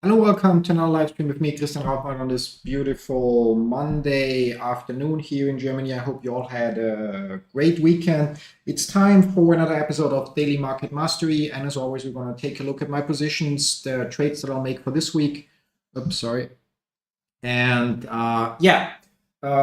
Hello, welcome to another live stream with me, Christian Rauchenwald, on this beautiful Monday afternoon here in Germany. I hope you all had a great weekend. It's time for another episode of Daily Market Mastery. And as always, we're going to take a look at my positions, the trades that I'll make for this week. Oops, sorry. And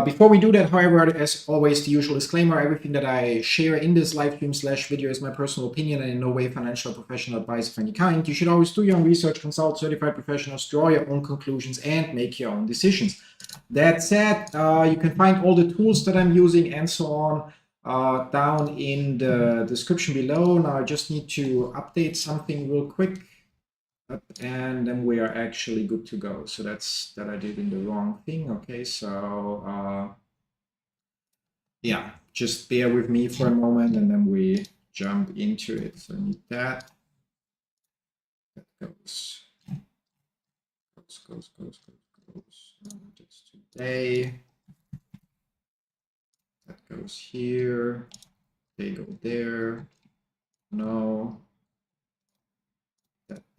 before we do that, however, as always, the usual disclaimer, everything that I share in this live stream / video is my personal opinion and in no way financial or professional advice of any kind. You should always do your own research, consult certified professionals, draw your own conclusions, and make your own decisions. That said, you can find all the tools that I'm using and so on down in the description below. Now I just need to update something real quick. And then we are actually good to go. So that's that I did in the wrong thing. Okay, so yeah, just bear with me for a moment and then we jump into it. So I need that. That goes. That's today. That goes here. They go there. No.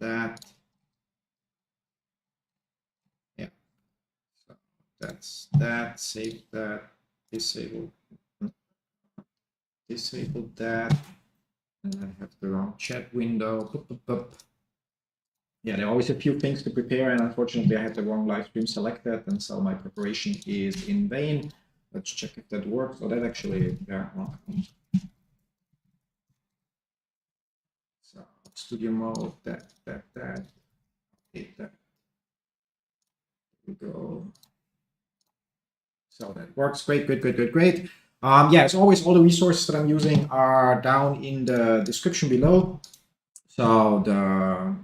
That. Yeah. So that's that. Save that. Disable that. And I have the wrong chat window. Yeah, there are always a few things to prepare, and unfortunately I had the wrong live stream selected, and so my preparation is in vain. Let's check if that works. Oh, that actually, yeah. Well, so studio mode, that. Hit that. Here we go. So that works. Great. Yeah, as always, all the resources that I'm using are down in the description below. So the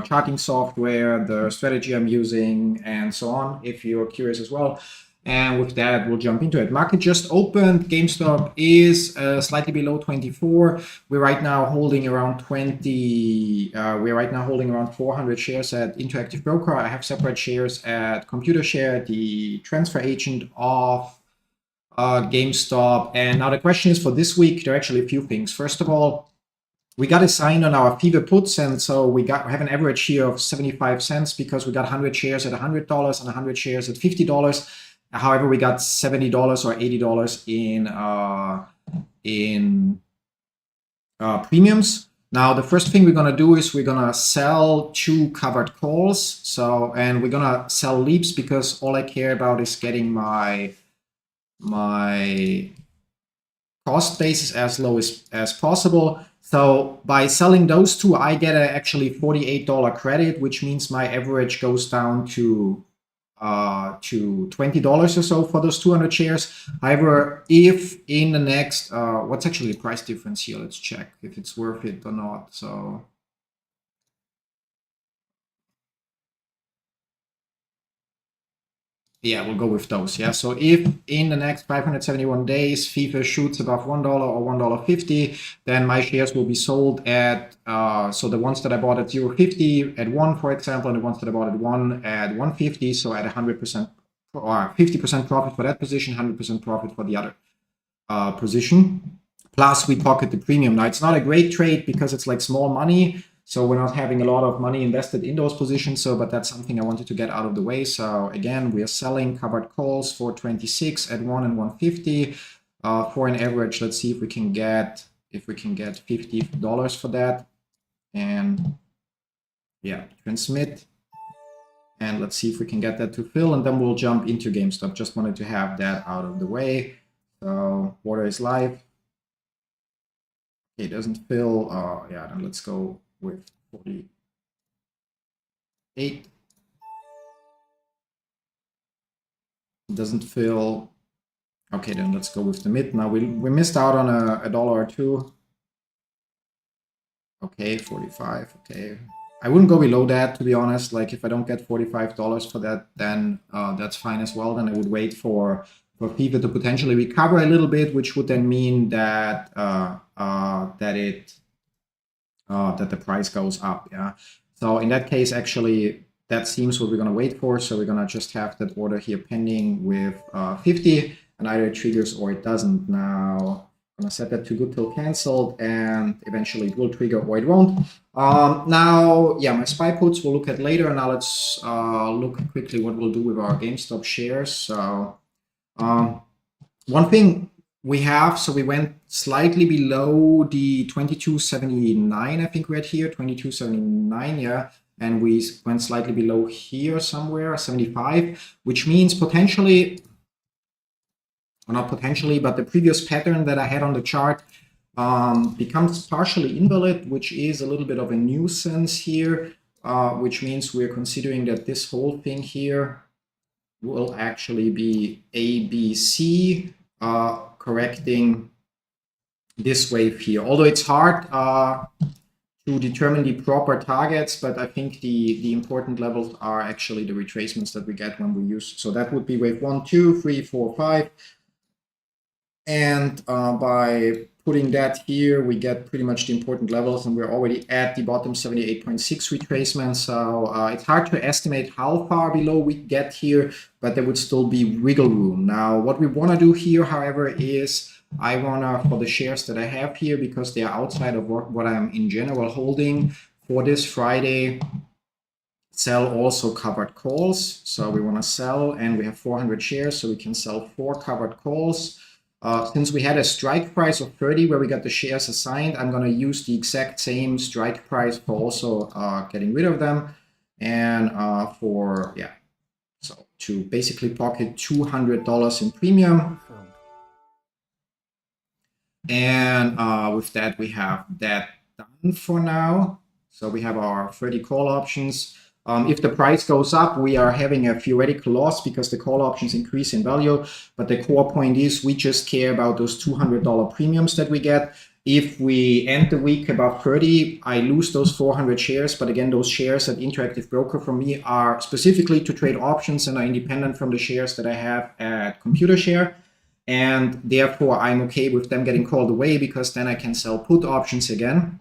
charting software, the strategy I'm using, and so on, if you're curious as well. And with that, we'll jump into it. Market just opened. GameStop is slightly below 24. We're right now holding around 20. We're right now holding around 400 shares at Interactive Broker. I have separate shares at ComputerShare, the transfer agent of GameStop. And now the question is for this week, there are actually a few things. First of all, we got a sign on our fever puts, and so we have an average here of 75 cents because we got 100 shares at $100 and 100 shares at $50. However, we got $70 or $80 in premiums. Now, the first thing we're gonna do is we're gonna sell 2 covered calls. So, and we're gonna sell leaps because all I care about is getting my cost basis as low as possible. So by selling those 2, I get actually $48 credit, which means my average goes down to $20 or so for those 200 shares. However, if in the next, what's actually the price difference here? Let's check if it's worth it or not. So yeah, we'll go with those. Yeah. So if in the next 571 days FIFA shoots above $1 or $1.50, then my shares will be sold at so the ones that I bought at 0.50 at 1, for example, and the ones that I bought at 1 at 1.50, so at 100% or 50% profit for that position, 100% profit for the other position. Plus we pocket the premium. Now it's not a great trade because it's like small money. So we're not having a lot of money invested in those positions. So, but that's something I wanted to get out of the way. So again, we are selling covered calls for 26 at 1 and 150 for an average. Let's see if we can get $50 for that. And yeah, transmit. And let's see if we can get that to fill. And then we'll jump into GameStop. Just wanted to have that out of the way. So order is live. Okay, it doesn't fill. Yeah, then let's go with 48. It doesn't fill. Okay, then let's go with the mid. Now we missed out on a dollar or two. Okay, 45. Okay, I wouldn't go below that, to be honest. Like if I don't get $45 for that, then that's fine as well. Then I would wait for FIFA to potentially recover a little bit, which would then mean that that the price goes up. Yeah. So in that case, actually, that seems what we're gonna wait for. So we're gonna just have that order here pending with 50, and either it triggers or it doesn't. Now gonna set that to good till canceled, and eventually it will trigger or it won't. Now, yeah, my SPY puts we'll look at later. Now let's look quickly what we'll do with our GameStop shares. So one thing we have, so we went slightly below the 22.79, I think we're at here, 22.79, yeah. And we went slightly below here somewhere, 75, which means potentially, or not potentially, but the previous pattern that I had on the chart becomes partially invalid, which is a little bit of a nuisance here, which means we're considering that this whole thing here will actually be ABC, correcting this wave here. Although it's hard to determine the proper targets, but I think the important levels are actually the retracements that we get when we use. So that would be wave 1, 2, 3, 4, 5. And by putting that here, we get pretty much the important levels, and we're already at the bottom 78.6 retracement. So it's hard to estimate how far below we get here, but there would still be wiggle room. Now, what we want to do here, however, is I want to, for the shares that I have here, because they are outside of what I'm in general holding for this Friday, sell also covered calls. So we want to sell, and we have 400 shares, so we can sell 4 covered calls. Since we had a strike price of 30 where we got the shares assigned, I'm going to use the exact same strike price for also getting rid of them, and so to basically pocket $200 in premium. And with that, we have that done for now. So we have our 30 call options. If the price goes up, we are having a theoretical loss because the call options increase in value. But the core point is we just care about those $200 premiums that we get. If we end the week above 30, I lose those 400 shares. But again, those shares at Interactive Broker for me are specifically to trade options and are independent from the shares that I have at ComputerShare. And therefore, I'm okay with them getting called away because then I can sell put options again.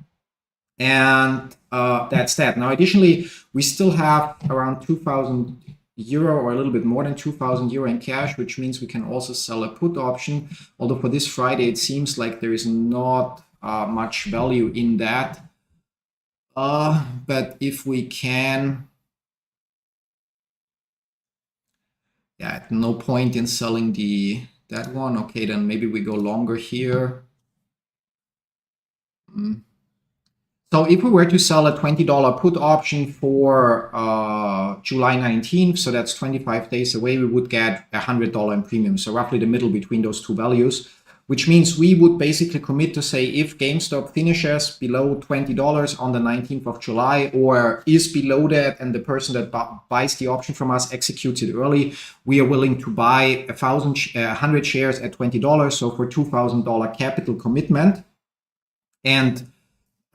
And that's that. Now, additionally, we still have around 2,000 euro or a little bit more than 2,000 euro in cash, which means we can also sell a put option. Although for this Friday, it seems like there is not much value in that. But if we can, yeah, no point in selling that one. Okay, then maybe we go longer here. So if we were to sell a $20 put option for July 19th, so that's 25 days away, we would get $100 in premium. So roughly the middle between those two values, which means we would basically commit to say if GameStop finishes below $20 on the 19th of July or is below that and the person that buys the option from us executes it early, we are willing to buy 100 shares at $20. So for $2,000 capital commitment. And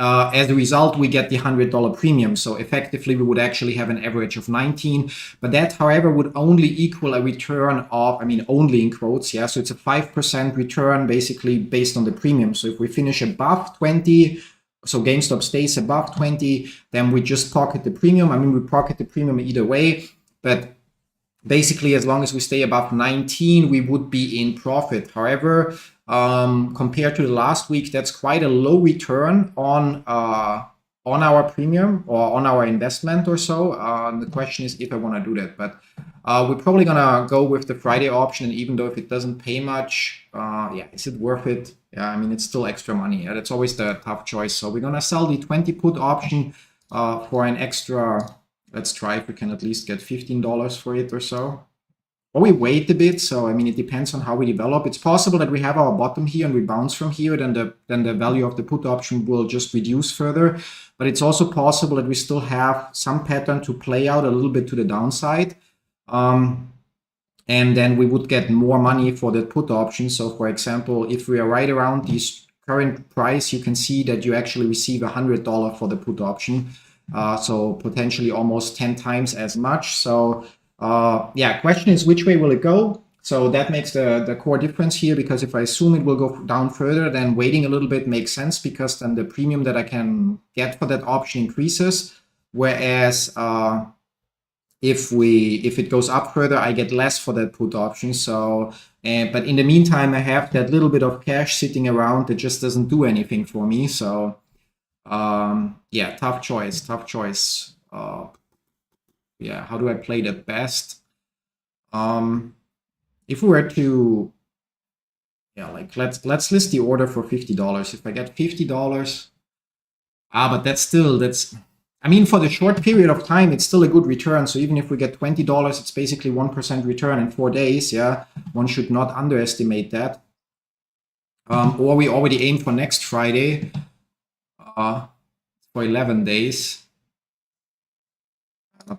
as a result, we get the $100 premium. So effectively, we would actually have an average of 19. But that, however, would only equal a return of, I mean, only in quotes, yeah. So it's a 5% return basically based on the premium. So if we finish above 20, so GameStop stays above 20, then we just pocket the premium. I mean, we pocket the premium either way. But basically, as long as we stay above 19, we would be in profit. However, compared to the last week, that's quite a low return on our premium or on our investment or so. The question is if I want to do that, but we're probably gonna go with the Friday option. And even though if it doesn't pay much, yeah, is it worth it? Yeah, I mean, it's still extra money. Yeah, that's always the tough choice. So we're gonna sell the 20 put option for an extra. Let's try if we can at least get $15 for it or so. Or we wait a bit. So, I mean, it depends on how we develop. It's possible that we have our bottom here and we bounce from here, then the value of the put option will just reduce further. But it's also possible that we still have some pattern to play out a little bit to the downside. And then we would get more money for the put option. So, for example, if we are right around this current price, you can see that you actually receive $100 for the put option. So potentially almost 10 times as much. So yeah, question is which way will it go? So that makes the core difference here, because if I assume it will go down further, then waiting a little bit makes sense, because then the premium that I can get for that option increases. Whereas if it goes up further, I get less for that put option. So But in the meantime, I have that little bit of cash sitting around that just doesn't do anything for me. So yeah, tough choice. Yeah, how do I play the best? If we were to, yeah, like let's list the order for $50. If I get $50, but that's I mean, for the short period of time, it's still a good return. So even if we get $20, it's basically 1% return in 4 days. Yeah, one should not underestimate that. Or we already aim for next Friday for 11 days.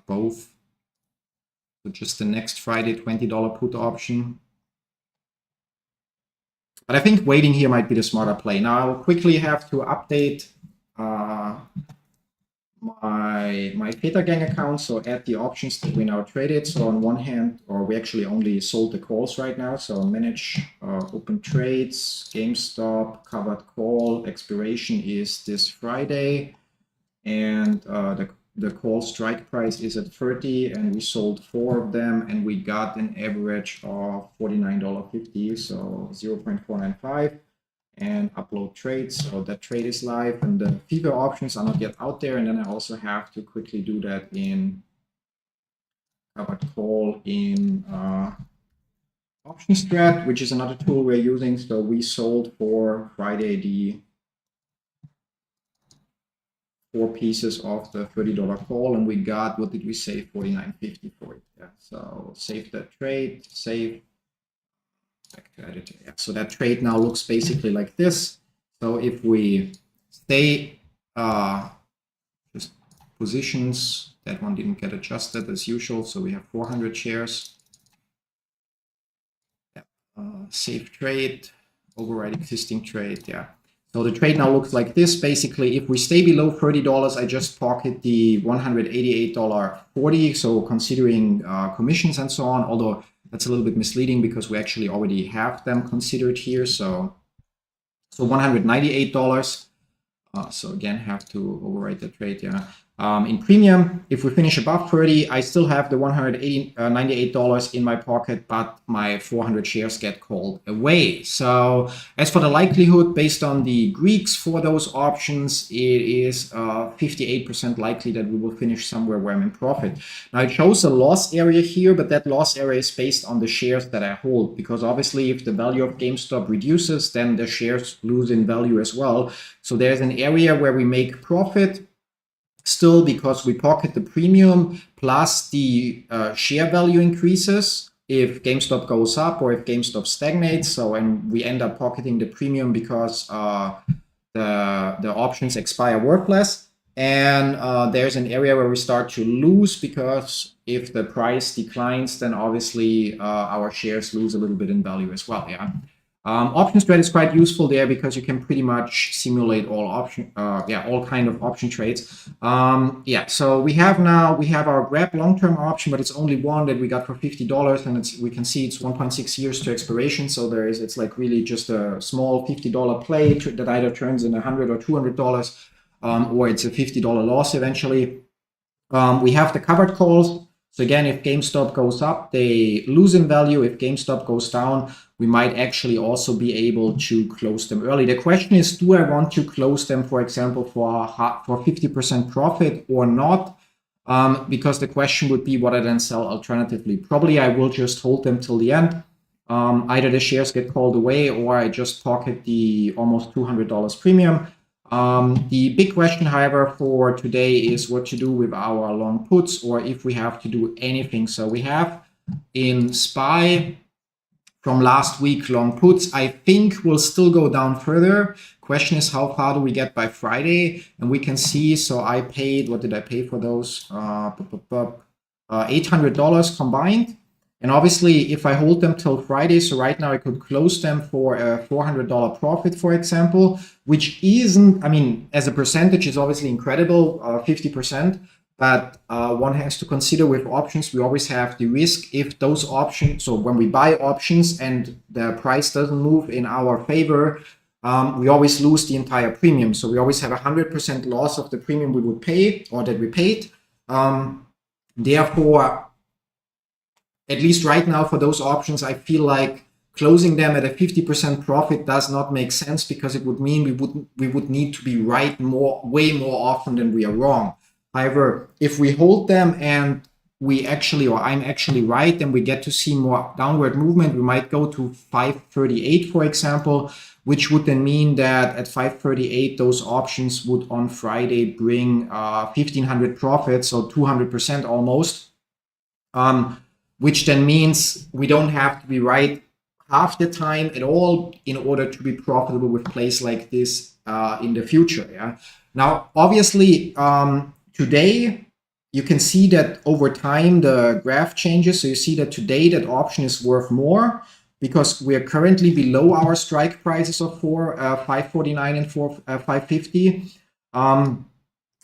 Both. So just the next Friday $20 put option. But I think waiting here might be the smarter play. Now I'll quickly have to update my Theta Gang account, so add the options that we now traded. So on one hand, or we actually only sold the calls right now. So manage open trades, GameStop, covered call, expiration is this Friday. And the call strike price is at 30, and we sold 4 of them, and we got an average of $49.50, so 0.495. And upload trades. So that trade is live, and the fever options are not yet out there. And then I also have to quickly do that in covered call in option strat, which is another tool we're using. So we sold for Friday the 4 pieces of the $30 call, and we got, what did we say, $49.50 for it. Yeah. So save that trade, save. Back to editor. Yeah. So that trade now looks basically like this. So if we stay just positions, that one didn't get adjusted as usual. So we have 400 shares. Yeah. Save trade, override existing trade. Yeah. So the trade now looks like this. Basically, if we stay below $30, I just pocket the $188.40. So considering commissions and so on, although that's a little bit misleading because we actually already have them considered here. So $198. So again, have to overwrite the trade. Yeah. In premium, if we finish above 30, I still have the $198 in my pocket, but my 400 shares get called away. So as for the likelihood, based on the Greeks for those options, it is 58% likely that we will finish somewhere where I'm in profit. Now it shows a loss area here, but that loss area is based on the shares that I hold, because obviously if the value of GameStop reduces, then the shares lose in value as well. So there's an area where we make profit still because we pocket the premium plus the share value increases if GameStop goes up or if GameStop stagnates. So, and we end up pocketing the premium because the options expire worthless. And there's an area where we start to lose because if the price declines, then obviously our shares lose a little bit in value as well. Yeah. Option strat is quite useful there because you can pretty much simulate all all kind of option trades. Yeah, so we have our grab long-term option, but it's only one that we got for $50, and we can see it's 1.6 years to expiration. So it's like really just a small $50 play that either turns in $100 or $200, or it's a $50 loss eventually. We have the covered calls. So again, if GameStop goes up, they lose in value. If GameStop goes down, we might actually also be able to close them early. The question is, do I want to close them, for example, for 50% profit or not? Because the question would be what I then sell alternatively. Probably I will just hold them till the end. Either the shares get called away or I just pocket the almost $200 premium. The big question, however, for today is what to do with our long puts, or if we have to do anything. So we have in SPY from last week long puts. I think we'll still go down further. Question is, how far do we get by Friday? And we can see, so I paid, what did I pay for those? $800 combined. And obviously, if I hold them till Friday, so right now I could close them for a $400 profit, for example, which isn't, I mean, as a percentage is obviously incredible, 50%. But one has to consider with options, we always have the risk if those options, so when we buy options and the price doesn't move in our favor, we always lose the entire premium. So we always have 100% loss of the premium we would pay or that we paid. Therefore, at least right now for those options, I feel like closing them at a 50% profit does not make sense, because it would mean we would need to be right way more often than we are wrong. However, if we hold them and we actually, or I'm actually right, then we get to see more downward movement. We might go to 538, for example, which would then mean that at 538, those options would on Friday bring 1,500 profits, so 200% almost, which then means we don't have to be right half the time at all in order to be profitable with plays like this in the future. Yeah. Now, obviously, today you can see that over time the graph changes. So you see that today that option is worth more, because we are currently below our strike prices of 549 and 550. And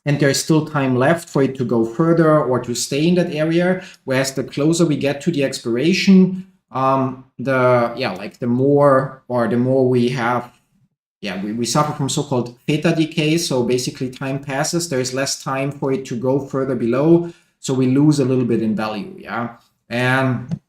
there's still time left for it to go further or to stay in that area. Whereas the closer we get to the expiration, the more we have, we suffer from so-called theta decay. So basically time passes, there's less time for it to go further below. So we lose a little bit in value, yeah. And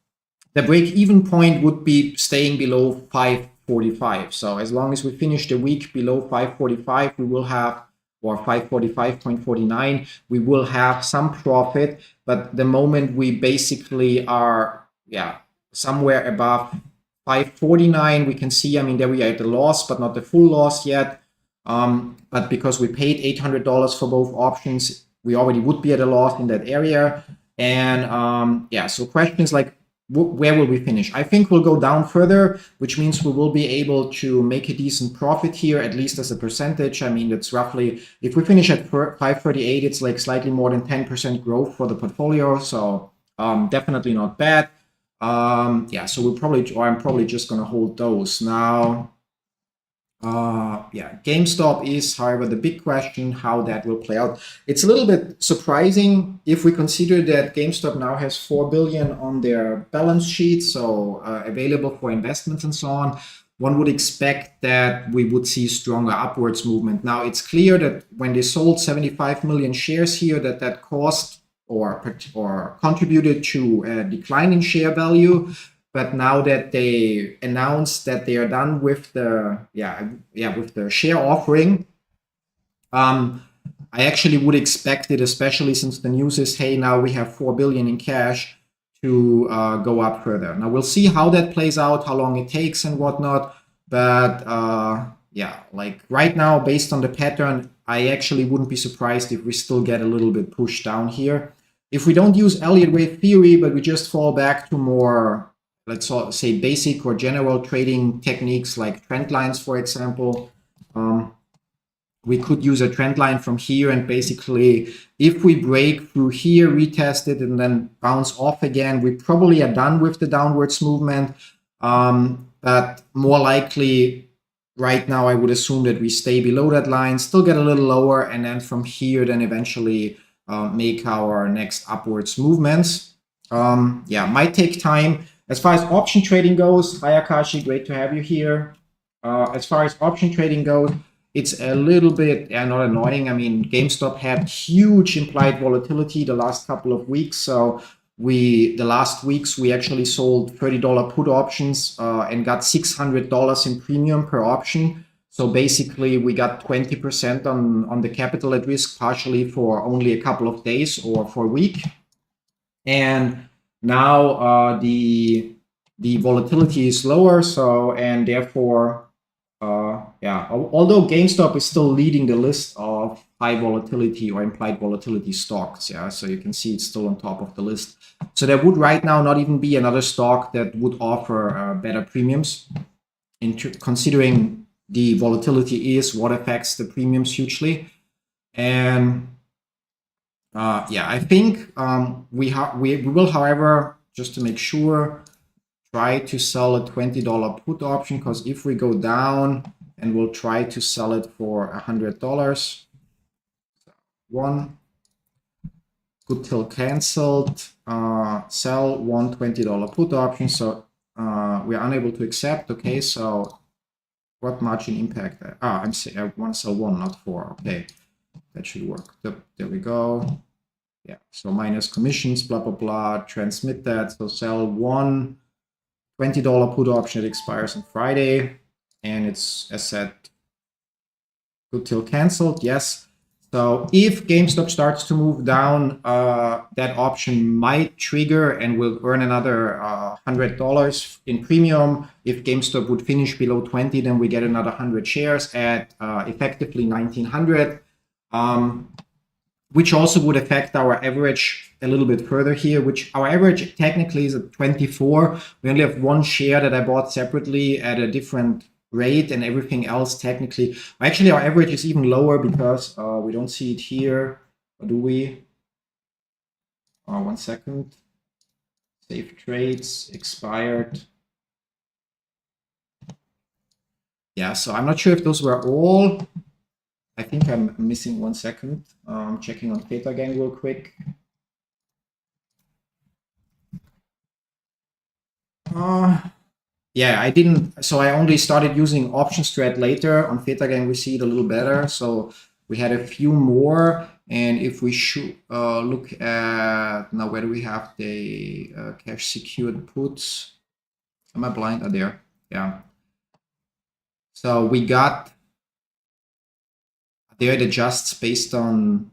the break-even point would be staying below 545. So as long as we finish the week below 545, we will have, or 545.49, we will have some profit. But the moment we basically are, somewhere above 549, we can see, I mean, there we are at the loss, but not the full loss yet. But because we paid $800 for both options, we already would be at a loss in that area. And so question is like, where will we finish? I think we'll go down further, which means we will be able to make a decent profit here, at least as a percentage. I mean, that's roughly, if we finish at 538, it's like slightly more than 10% growth for the portfolio. So definitely not bad. So I'm probably just going to hold those. Now, GameStop is, however, the big question, how that will play out. It's a little bit surprising if we consider that GameStop now has $4 billion on their balance sheet, so available for investments and so on. One would expect that we would see stronger upwards movement. Now, it's clear that when they sold 75 million shares here, that caused or contributed to a decline in share value. But now that they announced that they are done with the with the share offering, I actually would expect it, especially since the news is, hey, now we have 4 billion in cash, to go up further. Now we'll see how that plays out, how long it takes and whatnot. But like right now, based on the pattern, I actually wouldn't be surprised if we still get a little bit pushed down here. If we don't use Elliott Wave Theory, but we just fall back to more, let's say, basic or general trading techniques like trend lines, for example, we could use a trend line from here, and basically, if we break through here, retest it, and then bounce off again, we probably are done with the downwards movement. But more likely, right now, I would assume that we stay below that line, still get a little lower, and then from here, then eventually make our next upwards movements. Might take time. As far as option trading goes, hi Akashi, great to have you here. As far as option trading goes, it's a little bit not annoying. I mean, GameStop had huge implied volatility the last couple of weeks. So the last weeks we actually sold $30 put options and got $600 in premium per option. So basically we got 20% on the capital at risk, partially for only a couple of days or for a week. And now the volatility is lower, so, and therefore, although GameStop is still leading the list of high volatility or implied volatility stocks, so you can see it's still on top of the list. So there would right now not even be another stock that would offer better premiums, considering the volatility is what affects the premiums hugely. And I think we will, however, just to make sure, try to sell a $20 put option, because if we go down, and we'll try to sell it for $100. One good till canceled. Sell one $20 put option. So we are unable to accept. Okay, so what margin impact? I want to sell one, not four. Okay, that should work. There we go. Yeah, so minus commissions, blah blah blah. Transmit that. So sell one. $20 put option that expires on Friday, and it's, as said, good till canceled. Yes. So if GameStop starts to move down, that option might trigger and will earn another $100 in premium. If GameStop would finish below 20, then we get another 100 shares at effectively 1900, which also would affect our average a little bit further here, which our average technically is at 24. We only have one share that I bought separately at a different rate, and everything else technically, actually our average is even lower because we don't see it here, or do we? 1 second. Save trades, expired. Yeah, so I'm not sure if those were all. I think I'm missing 1 second. I'm checking on Theta Gang real quick. Yeah, I didn't. So I only started using option strat later. On Theta Gang, we see it a little better. So we had a few more. And if we should look at now, where do we have the cash secured puts? Am I blind? Are there? Yeah. So we got there. It adjusts based on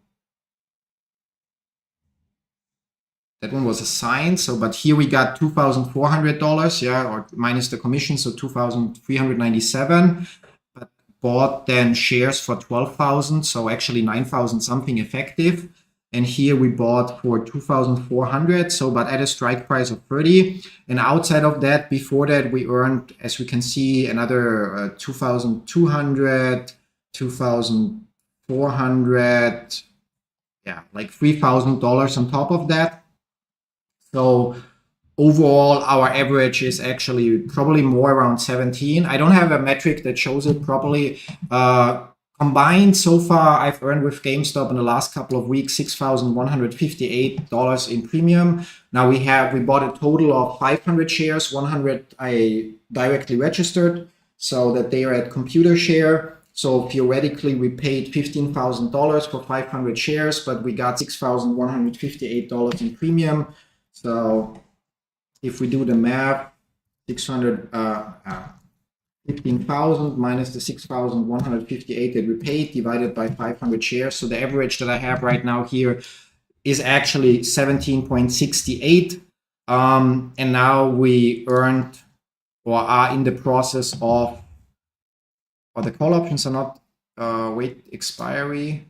that one was assigned. So, but here we got $2,400, yeah, or minus the commission, so 2,397. But bought then shares for 12,000, so actually 9,000 something effective. And here we bought for 2,400, so but at a strike price of 30. And outside of that, before that, we earned, as we can see, another 2,200, 2,400, yeah, like $3,000 on top of that. So overall, our average is actually probably more around 17. I don't have a metric that shows it properly. Combined so far, I've earned with GameStop in the last couple of weeks $6,158 in premium. Now we bought a total of 500 shares. 100 I directly registered so that they are at computer share. So theoretically, we paid $15,000 for 500 shares, but we got $6,158 in premium. So if we do the math, 15,000 minus the 6,158 that we paid divided by 500 shares. So the average that I have right now here is actually 17.68. And now we earned or are in the process of, or the call options are not, wait, expiry.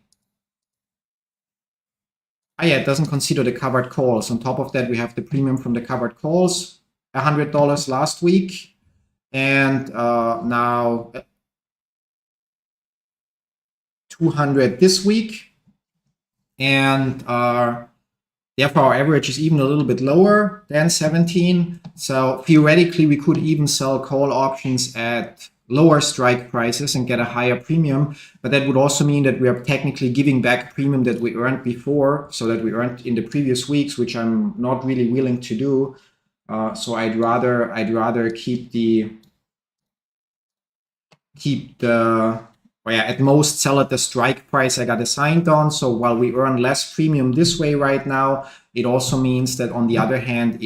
Yeah, it doesn't consider the covered calls. On top of that, we have the premium from the covered calls, $100 last week, and now 200 this week. And therefore, our average is even a little bit lower than 17. So theoretically, we could even sell call options at lower strike prices and get a higher premium, but that would also mean that we are technically giving back premium that we earned before, so that we earned in the previous weeks, which I'm not really willing to do. So I'd rather keep the at most sell at the strike price I got assigned on. So while we earn less premium this way right now, it also means that on the other hand,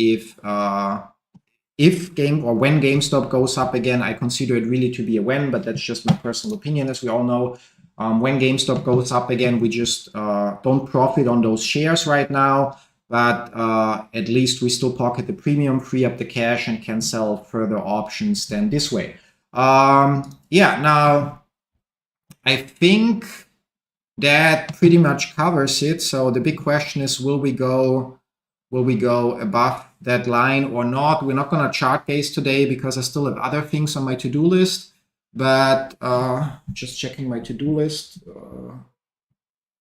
when GameStop goes up again, I consider it really to be a win, but that's just my personal opinion, as we all know. When GameStop goes up again, we just don't profit on those shares right now, but at least we still pocket the premium, free up the cash, and can sell further options than this way. Now I think that pretty much covers it. So the big question is, will we go above that line or not? We're not going to chart gaze today because I still have other things on my to-do list, but just checking my to-do list.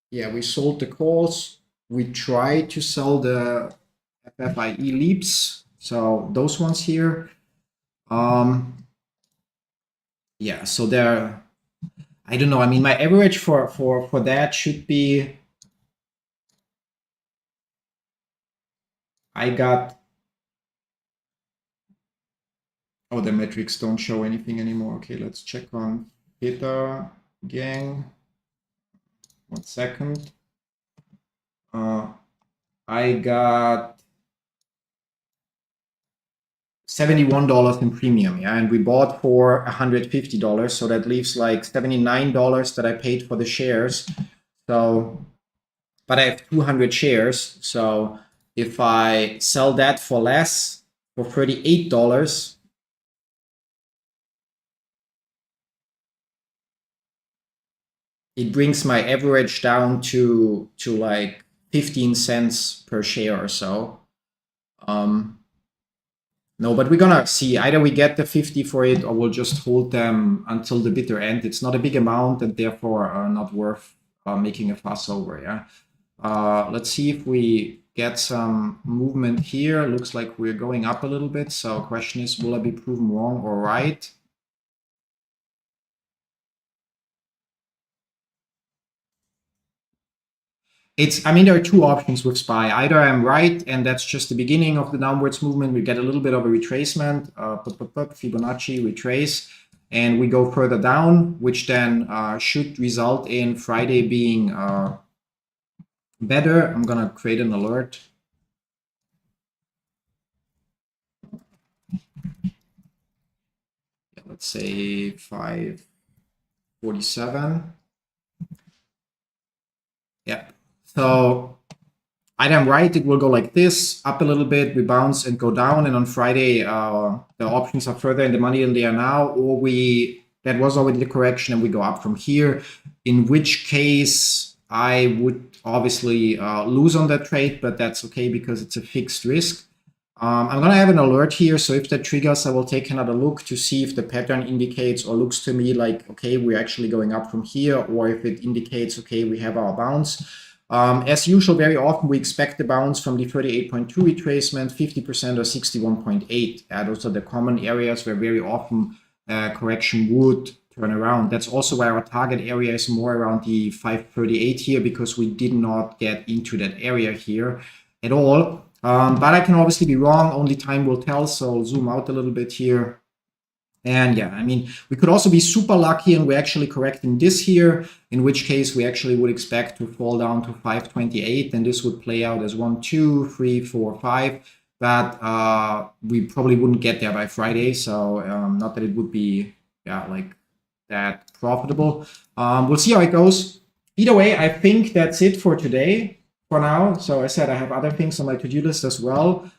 We sold the calls. We tried to sell the FFIE leaps. So those ones here. So they're, I don't know. I mean, my average for that should be, the metrics don't show anything anymore. Okay, let's check on Theta Gang. 1 second. I got $71 in premium, yeah, and we bought for $150, so that leaves like $79 that I paid for the shares. So, but I have 200 shares, so if I sell that for less, for $38, it brings my average down to like 15 cents per share or so. No, but we're gonna see. Either we get the 50 for it, or we'll just hold them until the bitter end. It's not a big amount, and therefore not worth making a fuss over. Yeah. Let's see if we get some movement here. Looks like we're going up a little bit. So question is, will I be proven wrong or right? I mean, there are two options with SPY. Either I'm right, and that's just the beginning of the downwards movement. We get a little bit of a retracement, Fibonacci retrace, and we go further down, which then should result in Friday being better. I'm gonna create an alert. Yeah, let's say 547. Yeah. So either I'm right, it will go like this, up a little bit, we bounce and go down, and on Friday the options are further in the money than they are now, or that was already the correction and we go up from here, in which case I would obviously lose on that trade, but that's okay because it's a fixed risk. I'm gonna have an alert here, so if that triggers, I will take another look to see if the pattern indicates or looks to me like, okay, we're actually going up from here, or if it indicates, okay, we have our bounce. As usual, very often we expect the bounce from the 38.2 retracement, 50% or 61.8. Those are the common areas where very often correction would turn around. That's also why our target area is more around the 538 here, because we did not get into that area here at all. But I can obviously be wrong, only time will tell, so I'll zoom out a little bit here. And yeah, I mean, we could also be super lucky and we're actually correcting this here, in which case we actually would expect to fall down to 528, and this would play out as 1, 2, 3, 4, 5. But we probably wouldn't get there by Friday, so not that it would be like that profitable. We'll see how it goes. Either way, I think that's it for today, for now. So I said I have other things on my to-do list as well.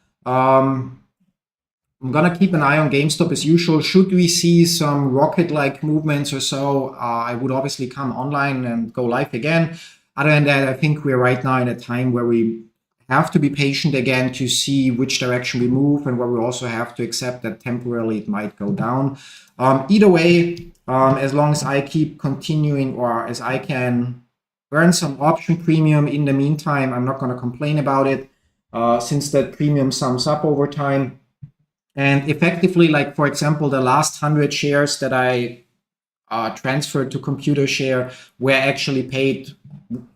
I'm gonna keep an eye on GameStop as usual. Should we see some rocket-like movements or so, I would obviously come online and go live again. Other than that, I think we're right now in a time where we have to be patient again to see which direction we move, and where we also have to accept that temporarily it might go down. Either way, as long as I keep continuing, or as I can earn some option premium in the meantime, I'm not gonna complain about it, since that premium sums up over time. And effectively, like for example, the last 100 shares that I transferred to ComputerShare were actually paid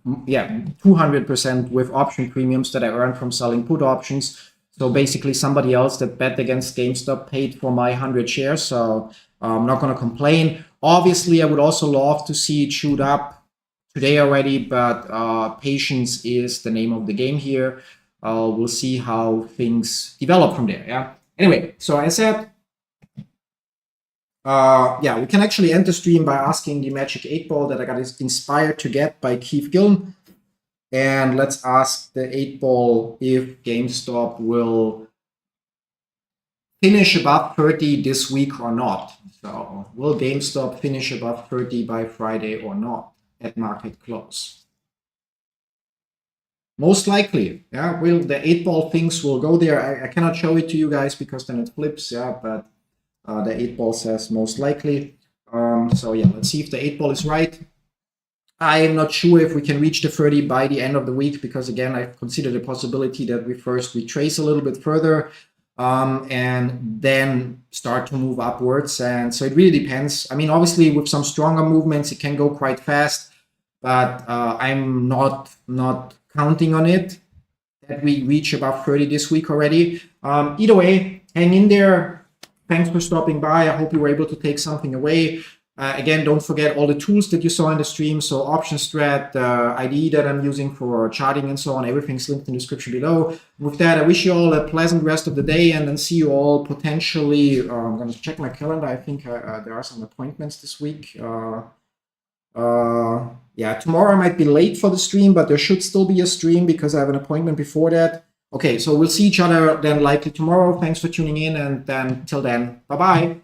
200% with option premiums that I earned from selling put options. So basically somebody else that bet against GameStop paid for my 100 shares. So I'm not going to complain. Obviously, I would also love to see it shoot up today already, but patience is the name of the game here. We'll see how things develop from there. Yeah. Anyway, so I said, we can actually end the stream by asking the magic 8-ball that I got inspired to get by Keith Gillen. And let's ask the 8-ball if GameStop will finish above 30 this week or not. So will GameStop finish above 30 by Friday or not at market close? Most likely, yeah. Will the 8-ball things will go there? I cannot show it to you guys because then it flips, yeah. But the 8-ball says most likely. So yeah, let's see if the 8-ball is right. I am not sure if we can reach the 30 by the end of the week, because again, I've considered the possibility that we first retrace a little bit further and then start to move upwards. And so it really depends. I mean, obviously, with some stronger movements, it can go quite fast, but I'm not counting on it that we reach above 30 this week already. Either way, hang in there. Thanks for stopping by. I hope you were able to take something away. Again, don't forget all the tools that you saw in the stream. So option strat, IDE that I'm using for charting and so on, everything's linked in the description below. With that, I wish you all a pleasant rest of the day, and then see you all potentially. I'm going to check my calendar. I think there are some appointments this week. Yeah, tomorrow I might be late for the stream, but there should still be a stream because I have an appointment before that. Okay, so we'll see each other then likely tomorrow. Thanks for tuning in, and then till then, bye-bye.